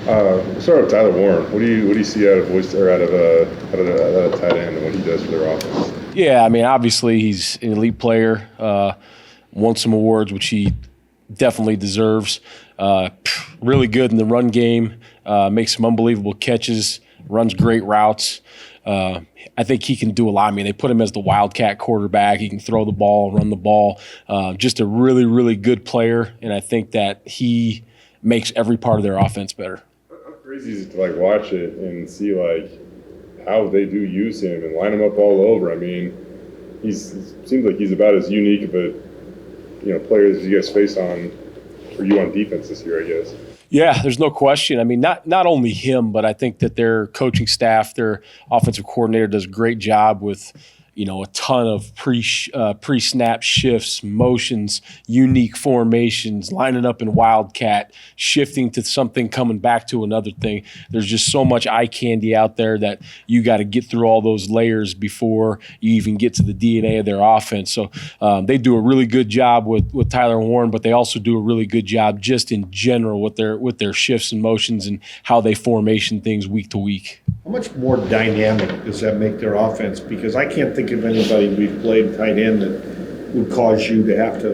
We'll start with Tyler Warren. What do you see out of Boise or out of tight end and what he does for their offense? Yeah, I mean, obviously he's an elite player. Won some awards, which he definitely deserves. Really good in the run game. Makes some unbelievable catches. Runs great routes. I think he can do a lot. I mean, they put him as the wildcat quarterback. He can throw the ball, run the ball. Just a really, really good player, and I think that he makes every part of their offense better. How crazy is it to watch it and see how they do use him and line him up all over? I mean, it seems like he's about as unique of a player as you guys face on defense this year, I guess. Yeah, there's no question. I mean, not only him, but I think that their coaching staff, their offensive coordinator does a great job with, a ton of pre-snap shifts, motions, unique formations, lining up in wildcat, shifting to something, coming back to another thing. There's just so much eye candy out there that you got to get through all those layers before you even get to the DNA of their offense. So they do a really good job with Tyler Warren, but they also do a really good job just in general with their shifts and motions and how they formation things week to week. How much more dynamic does that make their offense? Because I can't think of anybody we've played tight end that would cause you to have to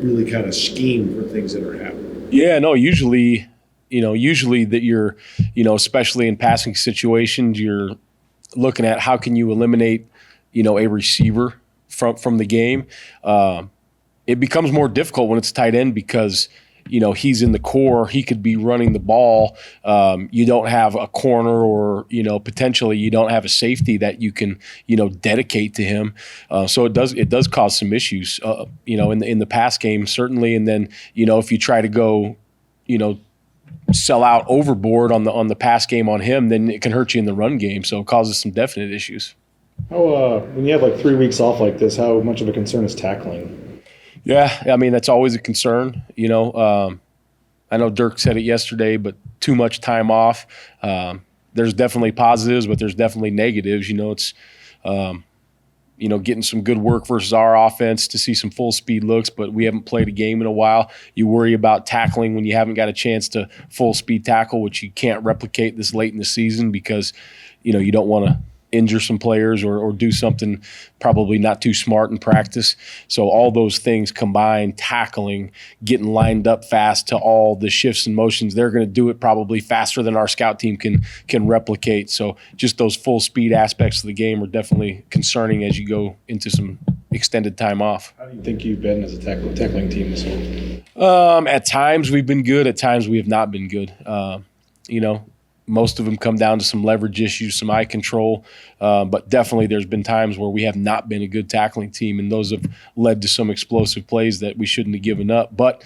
really kind of scheme for things that are happening. Yeah, no, usually that you're, especially in passing situations, you're looking at how can you eliminate, a receiver from the game. It becomes more difficult when it's tight end because he's in the core. He could be running the ball. You don't have a corner or, potentially you don't have a safety that you can, dedicate to him. So it does cause some issues, in the pass game, certainly. And then, if you try to go, sell out overboard on the pass game on him, then it can hurt you in the run game. So it causes some definite issues. How, when you have 3 weeks off like this, how much of a concern is tackling? Yeah, I mean, that's always a concern. I know Dirk said it yesterday, but too much time off. There's definitely positives, but there's definitely negatives. It's, getting some good work versus our offense to see some full speed looks, but we haven't played a game in a while. You worry about tackling when you haven't got a chance to full speed tackle, which you can't replicate this late in the season because, you don't want to injure some players or do something probably not too smart in practice. So all those things combined, tackling, getting lined up fast to all the shifts and motions, they're going to do it probably faster than our scout team can replicate. So just those full speed aspects of the game are definitely concerning as you go into some extended time off. How do you think you've been as a tackling team this whole? At times we've been good. At times we have not been good. Most of them come down to some leverage issues, some eye control, but definitely there's been times where we have not been a good tackling team, and those have led to some explosive plays that we shouldn't have given up. But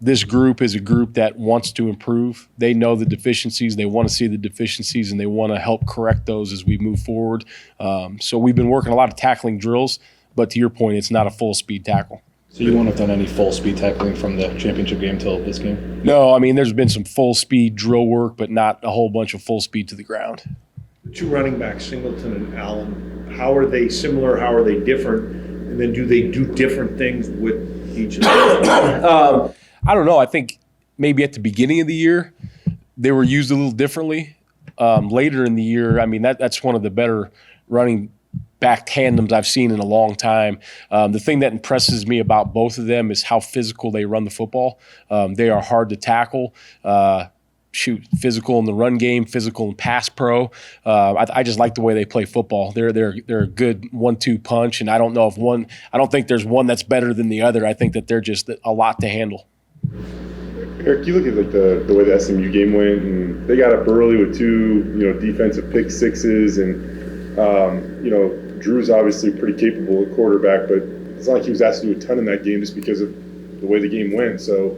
this group is a group that wants to improve. They know the deficiencies. They want to see the deficiencies, and they want to help correct those as we move forward. So we've been working a lot of tackling drills, but to your point, it's not a full-speed tackle. So you won't have done any full-speed tackling from the championship game till this game? No, I mean, there's been some full-speed drill work, but not a whole bunch of full speed to the ground. The two running backs, Singleton and Allen, how are they similar? How are they different? And then do they do different things with each of them? I don't know. I think maybe at the beginning of the year, they were used a little differently. Later in the year, I mean, that's one of the better running back tandems I've seen in a long time. The thing that impresses me about both of them is how physical they run the football. They are hard to tackle. Physical in the run game, physical in pass pro. I just like the way they play football. They're a good 1-2 punch, and I don't think there's one that's better than the other. I think that they're just a lot to handle. Erik, you look at the way the SMU game went, and they got up early with two defensive pick sixes, and Drew's obviously pretty capable at quarterback, but it's not like he was asked to do a ton in that game just because of the way the game went. So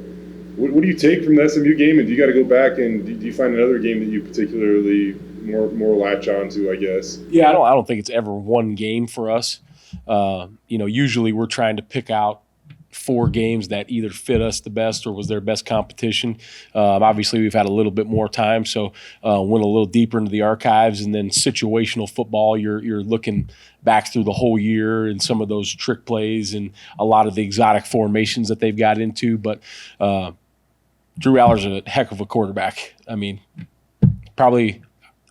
what do you take from the SMU game, and do you got to go back and do you find another game that you particularly more latch on to, I guess? Yeah, I don't think it's ever one game for us. Usually we're trying to pick out 4 games that either fit us the best or was their best competition. Obviously, we've had a little bit more time, so went a little deeper into the archives. And then situational football, you're looking back through the whole year and some of those trick plays and a lot of the exotic formations that they've got into. But Drew Allar's a heck of a quarterback. I mean, probably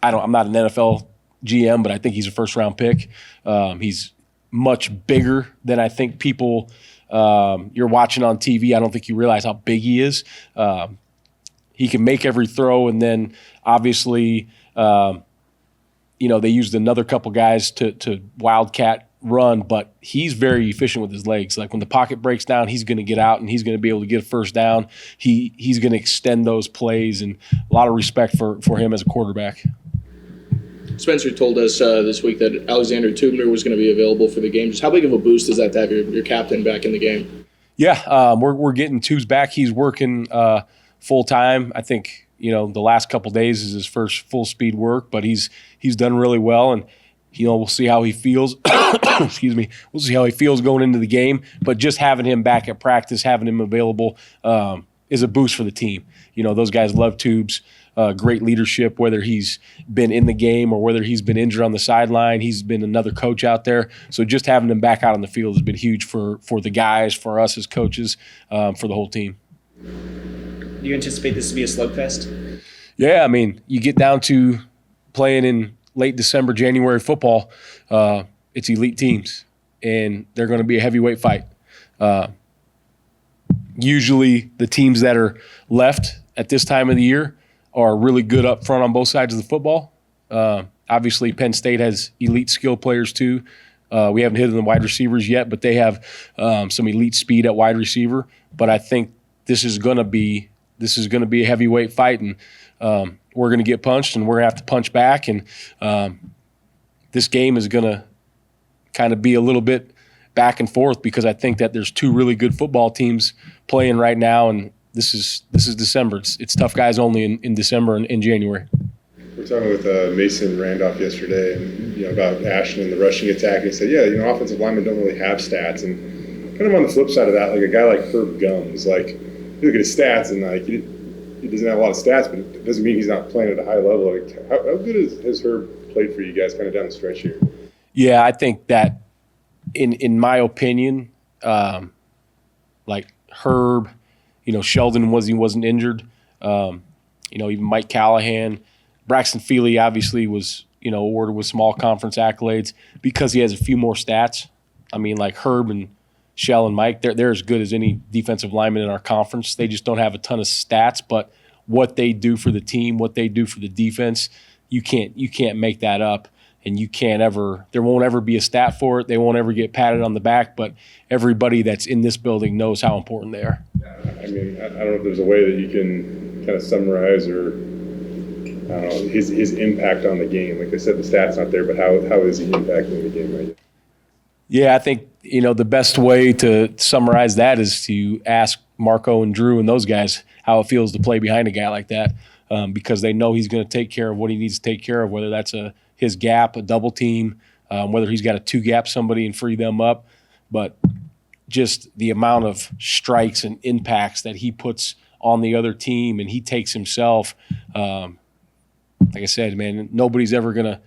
I'm not an NFL GM, but I think he's a first-round pick. He's much bigger than I think people you're watching on TV. I don't think you realize how big he is. He can make every throw, and then obviously, they used another couple guys to wildcat run, but he's very efficient with his legs. Like when the pocket breaks down, he's going to get out and he's going to be able to get a first down. He's going to extend those plays, and a lot of respect for him as a quarterback. Spencer told us this week that Alexander Tubner was going to be available for the game. Just how big of a boost is that to have your captain back in the game? Yeah, we're getting Tubes back. He's working full time. I think the last couple days is his first full speed work, but he's done really well, and we'll see how he feels. Excuse me. We'll see how he feels going into the game. But just having him back at practice, having him available, is a boost for the team. Those guys love Tubes. Great leadership, whether he's been in the game or whether he's been injured on the sideline. He's been another coach out there. So just having him back out on the field has been huge for the guys, for us as coaches, for the whole team. Do you anticipate this to be a slugfest? Yeah, I mean, you get down to playing in late December, January football, it's elite teams, and they're going to be a heavyweight fight. Usually the teams that are left at this time of the year are really good up front on both sides of the football. Obviously, Penn State has elite skill players too. We haven't hit on the wide receivers yet, but they have some elite speed at wide receiver. But I think this is going to be a heavyweight fight, and we're going to get punched, and we're going to have to punch back. And this game is going to kind of be a little bit back and forth because I think that there's two really good football teams playing right now, and this is December. It's tough guys only in December and in January. We're talking with Mason Randolph yesterday, and about Ashton and the rushing attack. And he said, offensive linemen don't really have stats, and kind of on the flip side of that, like a guy like Herb Gums, like you look at his stats and like he doesn't have a lot of stats, but it doesn't mean he's not playing at a high level. Like, how good has Herb played for you guys, kind of down the stretch here? Yeah, I think that in my opinion, like Herb. Sheldon wasn't injured. Even Mike Callahan, Braxton Feely obviously was awarded with small conference accolades because he has a few more stats. I mean, like Herb and Shell and Mike, they're as good as any defensive lineman in our conference. They just don't have a ton of stats, but what they do for the team, what they do for the defense, you can't make that up. And there won't ever be a stat for it. They won't ever get patted on the back, but everybody that's in this building knows how important they are. I mean, I don't know if there's a way that you can kind of summarize or, I don't know, his impact on the game. Like I said, the stat's not there, but how is he impacting the game right now? Yeah, I think, the best way to summarize that is to ask Marco and Drew and those guys how it feels to play behind a guy like that, because they know he's going to take care of what he needs to take care of, whether that's his gap, a double team, whether he's got to two-gap somebody and free them up. But just the amount of strikes and impacts that he puts on the other team, and he takes himself. Like I said, man, nobody's ever gonna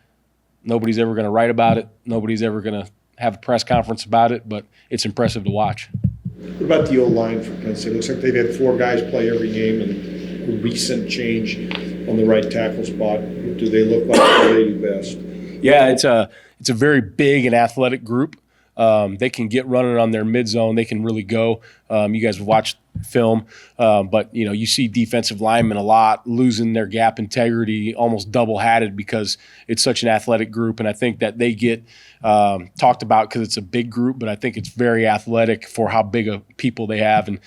write about it. Nobody's ever gonna have a press conference about it. But it's impressive to watch. What about the O-line for Penn State? It looks like they've had 4 guys play every game, and a recent change on the right tackle spot. Do they look like they do best? Yeah, it's a very big and athletic group. They can get running on their mid zone. They can really go. You guys have watched film, but you see defensive linemen a lot losing their gap integrity, almost double-hatted because it's such an athletic group. And I think that they get talked about because it's a big group, but I think it's very athletic for how big of people they have. And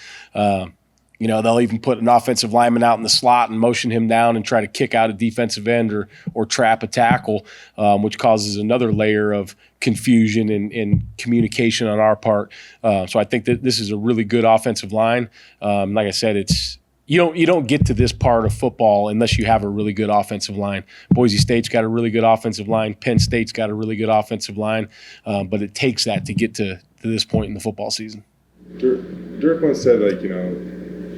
they'll even put an offensive lineman out in the slot and motion him down and try to kick out a defensive end or trap a tackle, which causes another layer of confusion and communication on our part. So I think that this is a really good offensive line. Like I said, you don't get to this part of football unless you have a really good offensive line. Boise State's got a really good offensive line. Penn State's got a really good offensive line. But it takes that to get to this point in the football season. Dirk once said,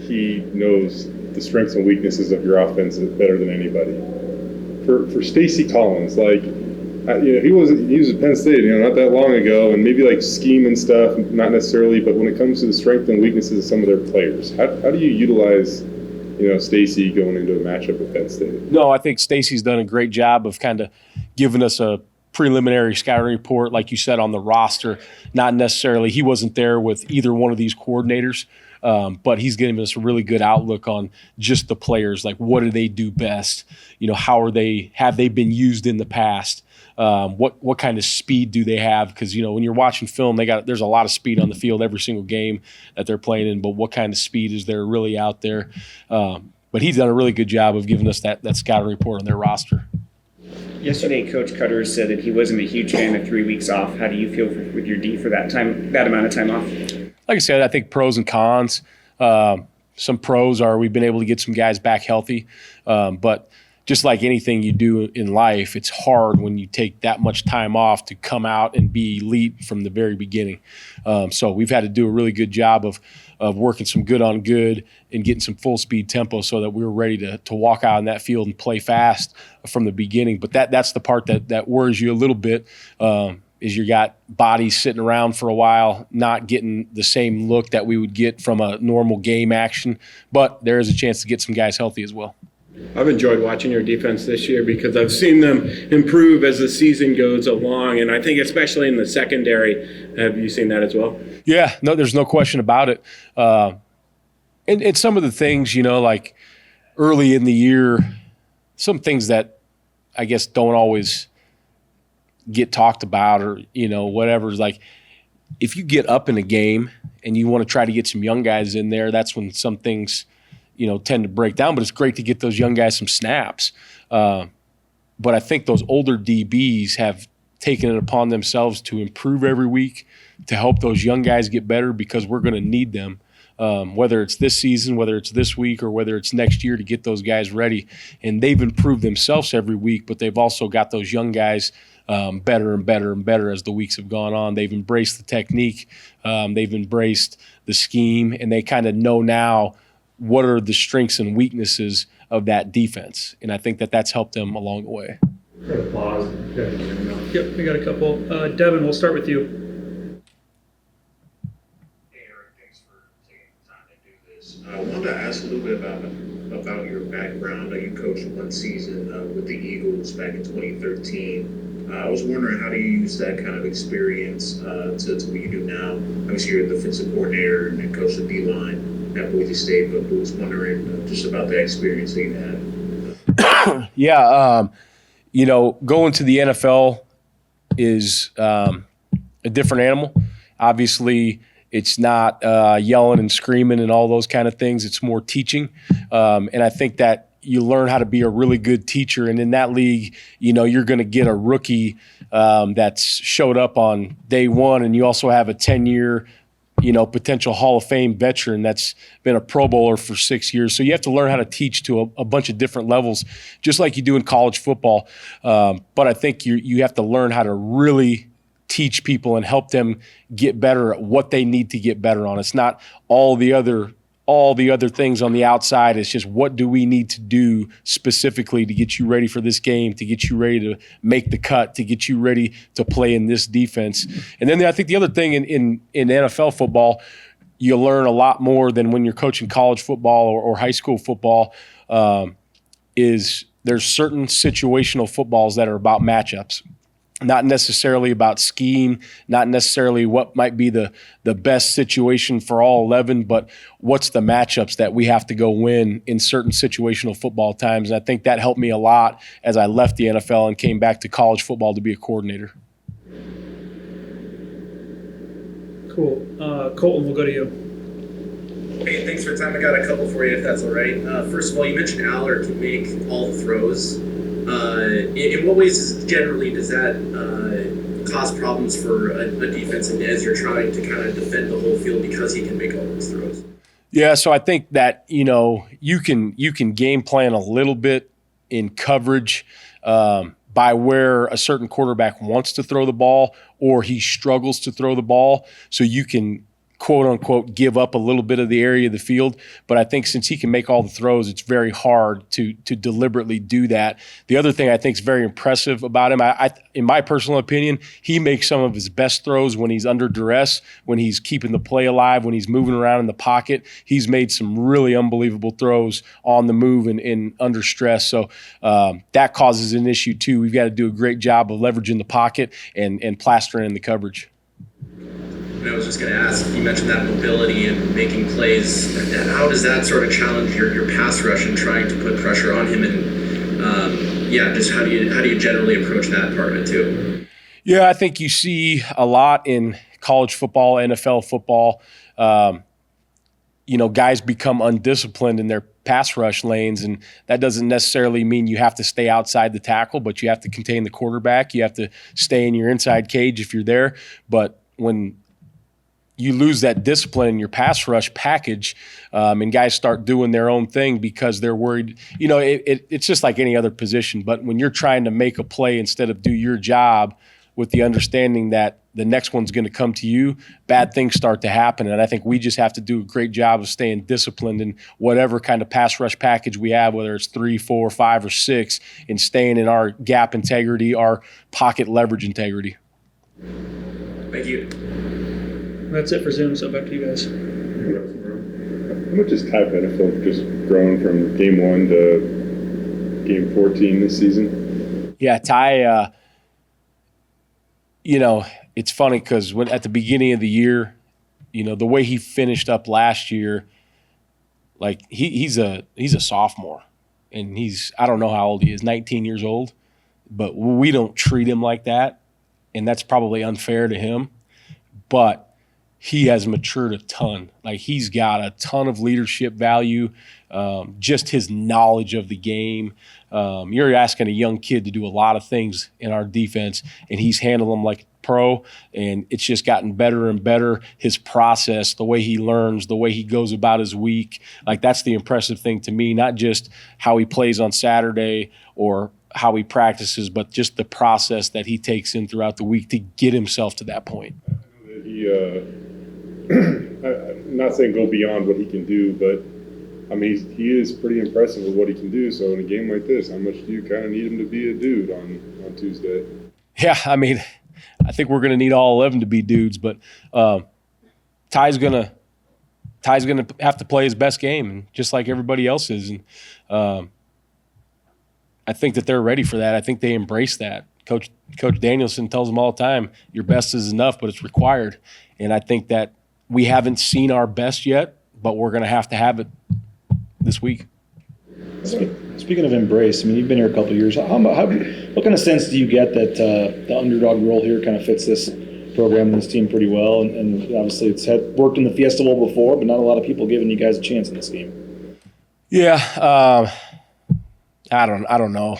he knows the strengths and weaknesses of your offense better than anybody. For Stacy Collins, he was at Penn State, not that long ago, and maybe scheme and stuff, not necessarily, but when it comes to the strengths and weaknesses of some of their players, how do you utilize Stacy going into a matchup with Penn State? No, I think Stacy's done a great job of kind of giving us a preliminary scouting report, like you said, on the roster. Not necessarily, he wasn't there with either one of these coordinators, but he's giving us a really good outlook on just the players, like what do they do best? How have they been used in the past? What kind of speed do they have? Because when you're watching film, there's a lot of speed on the field every single game that they're playing in. But what kind of speed is there really out there? But he's done a really good job of giving us that scouting report on their roster. Yesterday, Coach Cutter said that he wasn't a huge fan of 3 weeks off. How do you feel with your D for that amount of time off? Like I said, I think pros and cons. Some pros are we've been able to get some guys back healthy, but just like anything you do in life, it's hard when you take that much time off to come out and be elite from the very beginning. So we've had to do a really good job of working some good on good and getting some full speed tempo so that we were ready to walk out in that field and play fast from the beginning. But that's the part that worries you a little bit, is you got bodies sitting around for a while, not getting the same look that we would get from a normal game action. But there is a chance to get some guys healthy as well. I've enjoyed watching your defense this year because I've seen them improve as the season goes along, and I think especially in the secondary. Have you seen that as well? Yeah, no, there's no question about it. And some of the things, like early in the year, some things that I guess don't always get talked about or, whatever. Like if you get up in a game and you want to try to get some young guys in there, that's when some things – tend to break down, but it's great to get those young guys some snaps. But I think those older DBs have taken it upon themselves to improve every week, to help those young guys get better because we're going to need them, whether it's this season, whether it's this week, or whether it's next year to get those guys ready. And they've improved themselves every week, but they've also got those young guys better and better and better as the weeks have gone on. They've embraced the technique. They've embraced the scheme, and they kind of know now what are the strengths and weaknesses of that defense. And I think that's helped them along the way. Yep, we got a couple. Devin, we'll start with you. Hey, Erik, thanks for taking the time to do this. I wanted to ask a little bit about your background. You coached one season with the Eagles back in 2013. I was wondering, how do you use that kind of experience to what you do now? Obviously, you're the defensive coordinator and coach the D-line at Boise State, but I was wondering just about the experience that you had. Yeah, going to the NFL is a different animal. Obviously, it's not yelling and screaming and all those kind of things. It's more teaching, and I think that you learn how to be a really good teacher. And in that league, you're going to get a rookie that's showed up on day one, and you also have a 10-year potential Hall of Fame veteran that's been a Pro Bowler for 6 years. So you have to learn how to teach to a bunch of different levels, just like you do in college football. But I think you have to learn how to really teach people and help them get better at what they need to get better on. It's not all the other things on the outside. It's just, what do we need to do specifically to get you ready for this game, to get you ready to make the cut, to get you ready to play in this defense. And then I think the other thing in NFL football, you learn a lot more than when you're coaching college football or high school football, is there's certain situational footballs that are about matchups. Not necessarily about scheme, not necessarily what might be the best situation for all 11, but what's the matchups that we have to go win in certain situational football times. And I think that helped me a lot as I left the NFL and came back to college football to be a coordinator. Cool. Colton, we'll go to you. Hey, thanks for the time. I got a couple for you, if that's all right. First of all, you mentioned Allar can make all the throws. In what ways generally does that cause problems for a defense as you're trying to kind of defend the whole field because he can make all those throws? Yeah, so I think that you can game plan a little bit in coverage by where a certain quarterback wants to throw the ball or he struggles to throw the ball, so you can quote unquote give up a little bit of the area of the field. But I think since he can make all the throws, it's very hard to deliberately do that. The other thing I think is very impressive about him, I in my personal opinion, he makes some of his best throws when he's under duress, when he's keeping the play alive, when he's moving around in the pocket. He's made some really unbelievable throws on the move and under stress. So that causes an issue too. We've got to do a great job of leveraging the pocket and plastering in the coverage. I was just going to ask, you mentioned that mobility and making plays. How does that sort of challenge your pass rush and trying to put pressure on him? And just how do you generally approach that part of it too? Yeah, I think you see a lot in college football, NFL football. Guys become undisciplined in their pass rush lanes, and that doesn't necessarily mean you have to stay outside the tackle, but you have to contain the quarterback. You have to stay in your inside cage if you're there. But when you lose that discipline in your pass rush package, and guys start doing their own thing because they're worried. It's just like any other position. But when you're trying to make a play instead of do your job with the understanding that the next one's going to come to you, bad things start to happen. And I think we just have to do a great job of staying disciplined in whatever kind of pass rush package we have, whether it's 3, 4, 5, or 6, and staying in our gap integrity, our pocket leverage integrity. Thank you. That's it for Zoom, so back to you guys. How much has Ty Benefield just grown from game 1 to game 14 this season? Yeah, Ty, it's funny because when at the beginning of the year, the way he finished up last year, like he's a sophomore, and I don't know how old he is, 19 years old, but we don't treat him like that, and that's probably unfair to him. But he has matured a ton. Like, he's got a ton of leadership value, just his knowledge of the game. You're asking a young kid to do a lot of things in our defense, and he's handled them like a pro, and it's just gotten better and better. His process, the way he learns, the way he goes about his week, like, that's the impressive thing to me, not just how he plays on Saturday or how he practices, but just the process that he takes in throughout the week to get himself to that point. I'm not saying go beyond what he can do, but I mean, he is pretty impressive with what he can do. So in a game like this, how much do you kind of need him to be a dude on Tuesday? Yeah, I mean, I think we're going to need all 11 to be dudes, but Ty's gonna have to play his best game, and just like everybody else is. And I think that they're ready for that. I think they embrace that. Coach Danielson tells them all the time, your best is enough, but it's required. And I think that we haven't seen our best yet, but we're going to have it this week. Speaking of embrace, I mean, you've been here a couple of years. What kind of sense do you get that the underdog role here kind of fits this program and this team pretty well? And obviously it's worked in the Fiesta Bowl before, but not a lot of people giving you guys a chance in this game. Yeah, I don't know.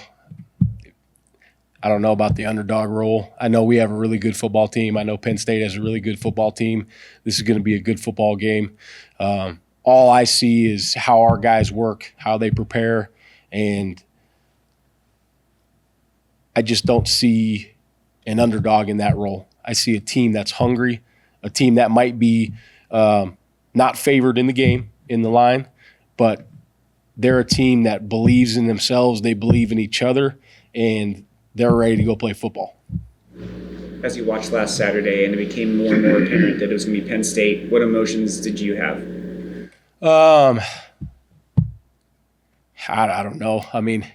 I don't know about the underdog role. I know we have a really good football team. I know Penn State has a really good football team. This is going to be a good football game. All I see is how our guys work, how they prepare, and I just don't see an underdog in that role. I see a team that's hungry, a team that might be not favored in the game, in the line, but they're a team that believes in themselves, they believe in each other, and they're ready to go play football. As you watched last Saturday and it became more and more apparent that it was going to be Penn State, what emotions did you have? I don't know. I mean,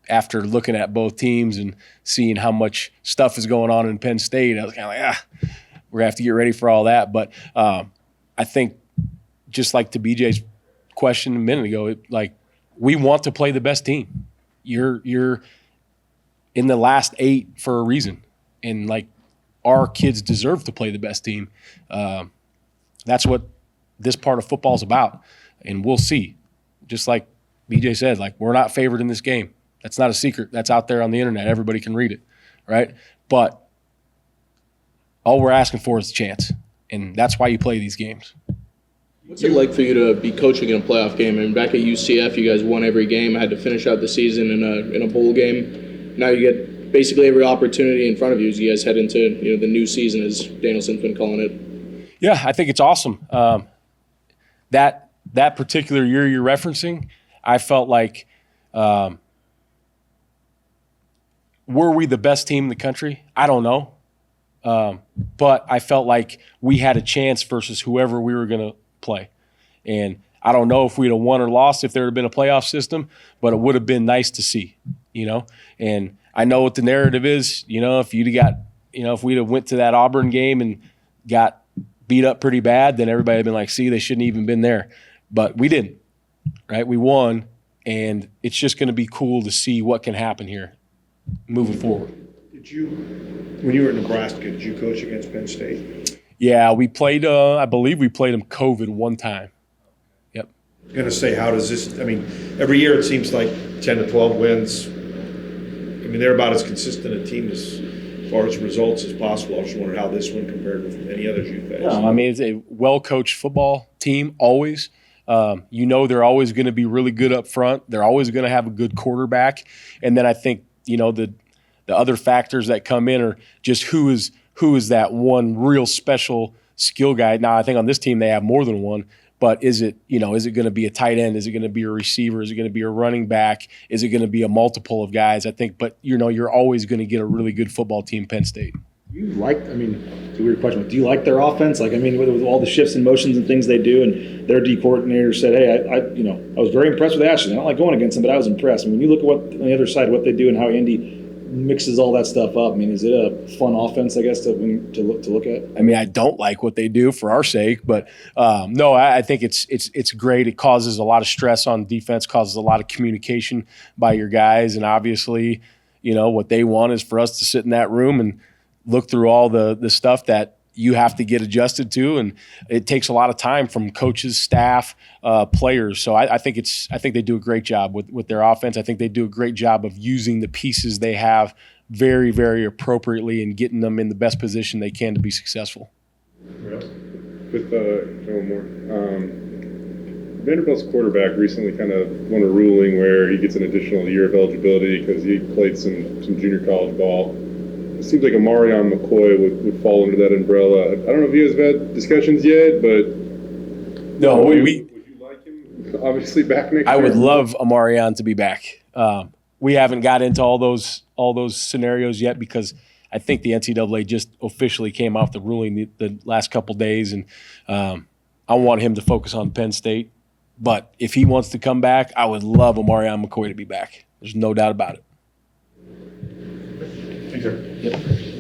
after looking at both teams and seeing how much stuff is going on in Penn State, I was kind of like, we're going to have to get ready for all that. But I think just like to BJ's question a minute ago, we want to play the best team. You're in the last 8 for a reason, and our kids deserve to play the best team. That's what this part of football is about, and we'll see. Just like BJ said, we're not favored in this game. That's not a secret. That's out there on the internet. Everybody can read it, right? But all we're asking for is a chance, and that's why you play these games. What's it like for you to be coaching in a playoff game? I mean, back at UCF, you guys won every game, had to finish out the season in a bowl game. Now you get basically every opportunity in front of you as you guys head into the new season, as Danielson's been calling it. Yeah, I think it's awesome. That particular year you're referencing, I felt like, were we the best team in the country? I don't know. But I felt like we had a chance versus whoever we were going to play. And I don't know if we'd have won or lost if there had been a playoff system, but it would have been nice to see, And I know what the narrative is, if you'd have got, if we'd have went to that Auburn game and got beat up pretty bad, then everybody had been like, see, they shouldn't even been there. But we didn't, right? We won, and it's just going to be cool to see what can happen here moving forward. When you were in Nebraska, did you coach against Penn State? Yeah, we played, I believe we played them COVID one time. Yep. I was going to say, how does this, every year it seems like 10 to 12 wins. They're about as consistent a team as far as results as possible. I just wondered how this one compared with any others you've faced. No, it's a well-coached football team always. They're always going to be really good up front. They're always going to have a good quarterback. And then I think, the other factors that come in are just who is that one real special skill guy. Now, I think on this team they have more than one, but is it going to be a tight end? Is it going to be a receiver? Is it going to be a running back? Is it going to be a multiple of guys? I think, but you're always going to get a really good football team, Penn State. To a weird question, but do you like their offense? With all the shifts and motions and things they do, and their D coordinator said, hey, I was very impressed with Ashley. I don't like going against him, but I was impressed. When you look at what on the other side, what they do and how Indy mixes all that stuff up, is it a fun offense, I guess, to look at? I don't like what they do for our sake, but no, I think it's great. It causes a lot of stress on defense, causes a lot of communication by your guys, and obviously, what they want is for us to sit in that room and look through all the stuff that you have to get adjusted to, and it takes a lot of time from coaches, staff, players. So I think they do a great job with their offense. I think they do a great job of using the pieces they have very, very appropriately and getting them in the best position they can to be successful. With one more. Vanderbilt's quarterback recently kind of won a ruling where he gets an additional year of eligibility because he played some junior college ball. It seems like Amarion McCoy would fall under that umbrella. I don't know if you guys have had discussions yet, but no, would you like him obviously back next year? I would love Amarion to be back. We haven't got into all those scenarios yet because I think the NCAA just officially came off the ruling the last couple days, and I want him to focus on Penn State. But if he wants to come back, I would love Amarion McCoy to be back. There's no doubt about it. Thanks, sir. Yep.